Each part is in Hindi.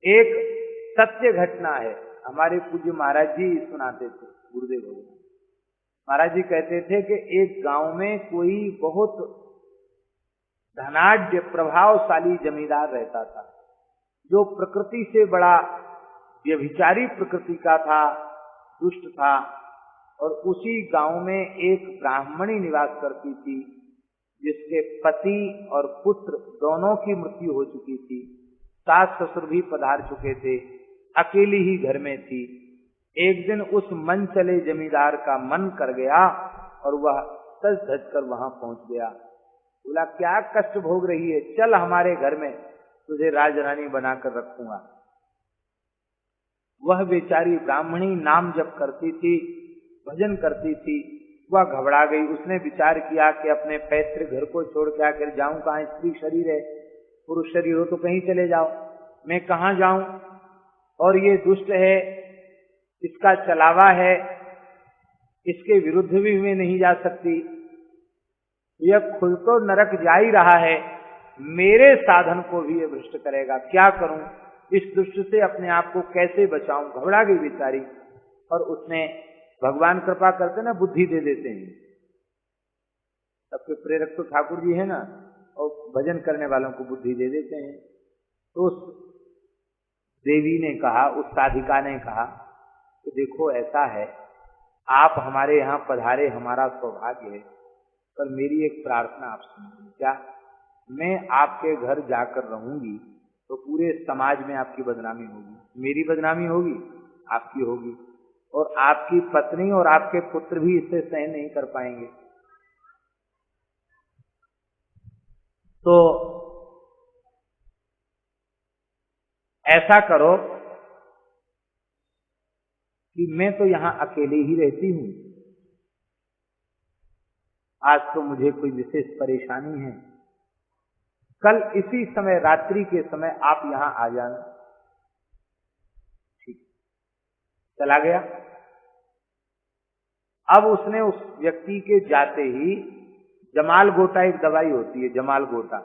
एक सत्य घटना है, हमारे पूज्य महाराज जी सुनाते थे, गुरुदेव भगवान महाराज जी कहते थे कि एक गांव में कोई बहुत धनाढ्य प्रभावशाली जमींदार रहता था, जो प्रकृति से बड़ा व्यभिचारी प्रकृति का था, दुष्ट था। और उसी गांव में एक ब्राह्मणी निवास करती थी, जिसके पति और पुत्र दोनों की मृत्यु हो चुकी थी, सास ससुर भी पधार चुके थे, अकेली ही घर में थी। एक दिन उस मन चले जमींदार का मन कर गया और वह सज धज कर वहां पहुंच गया। बोला, क्या कष्ट भोग रही है, चल हमारे घर में, तुझे राजरानी बनाकर रखूंगा। वह बेचारी ब्राह्मणी नाम जप करती थी, भजन करती थी, वह घबरा गई। उसने विचार किया कि अपने पैतृक घर को छोड़ के आकर जाऊं कहां, स्त्री शरीर है, पुरुष शरीर हो तो कहीं चले जाओ, मैं कहां जाऊं, और ये दुष्ट है, इसका चलावा है, इसके विरुद्ध भी मैं नहीं जा सकती, यह खुद तो नरक जा ही रहा है, मेरे साधन को भी ये भ्रष्ट करेगा, क्या करूं, इस दुष्ट से अपने आप को कैसे बचाऊं। घबरा गई बेचारी। और उसने, भगवान कृपा करते ना, बुद्धि दे देते हैं, सबके प्रेरक तो ठाकुर जी है ना, और भजन करने वालों को बुद्धि दे देते हैं। तो उस देवी ने कहा, उस साधिका ने कहा कि देखो ऐसा है, आप हमारे यहाँ पधारे, हमारा सौभाग्य है, पर मेरी एक प्रार्थना आप सुनिए। क्या? मैं आपके घर जाकर रहूंगी तो पूरे समाज में आपकी बदनामी होगी, मेरी बदनामी होगी, आपकी होगी, और आपकी पत्नी और आपके पुत्र भी इससे सहन नहीं कर पाएंगे। तो ऐसा करो कि मैं तो यहां अकेले ही रहती हूं, आज तो मुझे कोई विशेष परेशानी है, कल इसी समय, रात्रि के समय आप यहां आ जाना। ठीक, चला गया। अब उसने उस व्यक्ति के जाते ही, जमाल गोटा एक दवाई होती है, जमाल गोटा,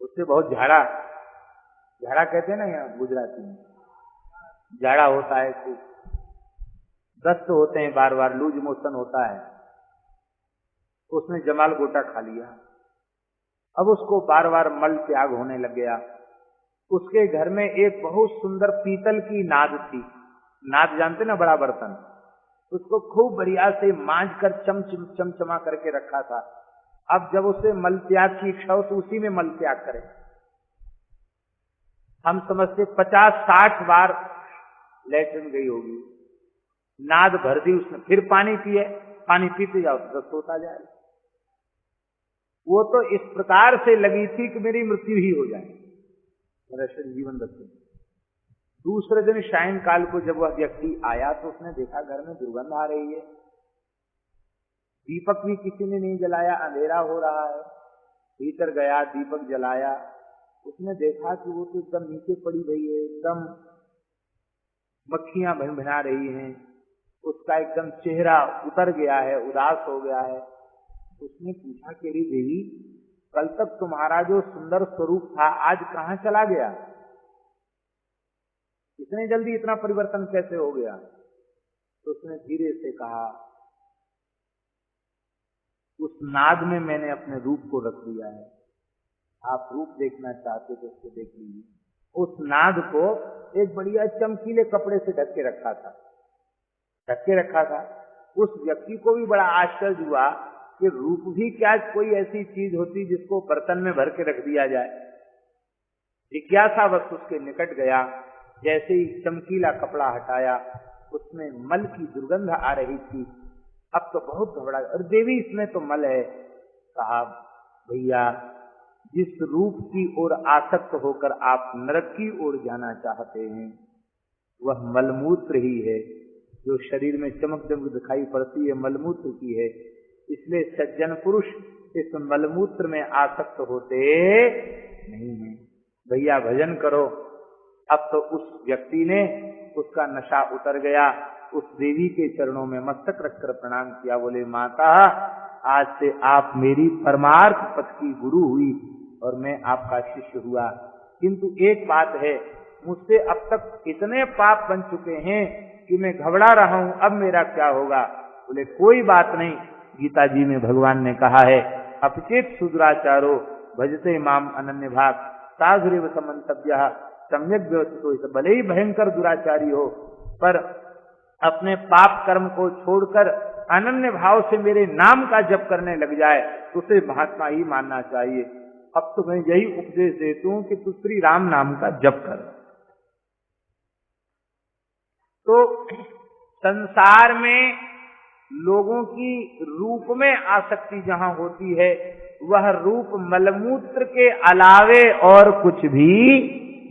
उससे बहुत झाड़ा कहते हैं ना यहाँ गुजराती में, झाड़ा होता है, खूब दस्त होते हैं, बार बार लूज मोशन होता है, तो उसने जमाल गोटा खा लिया। अब उसको बार बार मल त्याग होने लग गया। उसके घर में एक बहुत सुंदर पीतल की नाद थी, नाद जानते ना, बड़ा बर्तन, उसको खूब बढ़िया से मांझ कर चमचमा करके रखा था। अब जब उसे मल त्याग की इच्छा हो तो उसी में मल त्याग करे। हम समझते 50-60 बार लेटरिन गई होगी, नाद भर दी उसने, फिर पानी पिए, पानी पीते जाओ तो दस्त होता जाए। वो तो इस प्रकार से लगी थी कि मेरी मृत्यु ही हो जाए, मेरा शरीर जीवन रखे। दूसरे दिन सायंकाल को जब वह व्यक्ति आया तो उसने देखा घर में दुर्गंध आ रही है, दीपक भी किसी ने नहीं जलाया, अंधेरा हो रहा है। भीतर गया, दीपक जलाया, उसने देखा कि वो तो एकदम नीचे पड़ी रही है, एकदम मक्खियां भिनभिना रही हैं, उसका एकदम चेहरा उतर गया है, उदास हो गया है। उसने पूछा कि अरे देवी, कल तक तुम्हारा जो सुंदर स्वरूप था आज कहां चला गया, इतने जल्दी इतना परिवर्तन कैसे हो गया? तो उसने धीरे से कहा, उस नाद में मैंने अपने रूप को रख दिया है, आप रूप देखना चाहते तो उसको देख लीजिए। उस नाद को एक बढ़िया चमकीले कपड़े से ढक के रखा था। उस व्यक्ति को भी बड़ा आश्चर्य हुआ कि रूप भी क्या कोई ऐसी चीज होती जिसको बर्तन में भर के रख दिया जाए। जिज्ञासावश उसके निकट गया, जैसे ही चमकीला कपड़ा हटाया उसमें मल की दुर्गंध आ रही थी। अब तो बहुत घबरा, और देवी इसमें तो मल है। कहा, भैया, जिस रूप की ओर आसक्त होकर आप नरक की ओर जाना चाहते हैं वह मलमूत्र ही है, जो शरीर में चमक दमक दिखाई पड़ती है मलमूत्र की है। इसलिए सज्जन पुरुष इस मलमूत्र में आसक्त होते नहीं हैं। भैया भजन करो। अब तो उस व्यक्ति ने, उसका नशा उतर गया, उस देवी के चरणों में मस्तक रखकर प्रणाम किया, बोले माता, आज से आप मेरी परमार्थ पथ की गुरु हुई और मैं आपका शिष्य हुआ, किंतु एक बात है मुझसे अब तक इतने पाप बन चुके हैं कि मैं घबरा रहा हूं, अब मेरा क्या होगा। बोले कोई बात नहीं, गीता जी में भगवान ने कहा है अपचेत सुदुराचारो भजते माम अनन्य भाग साधुरेव समन्तव्य सम्यक व्यवस्थितो। भले ही भयंकर दुराचारी हो पर अपने पाप कर्म को छोड़कर अनन्य भाव से मेरे नाम का जप करने लग जाए तो उसे महात्मा ही मानना चाहिए। अब तो मैं यही उपदेश देता हूं कि तू श्री राम नाम का जप कर। तो संसार में लोगों की रूप में आसक्ति जहां होती है वह रूप मलमूत्र के अलावे और कुछ भी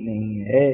नहीं है।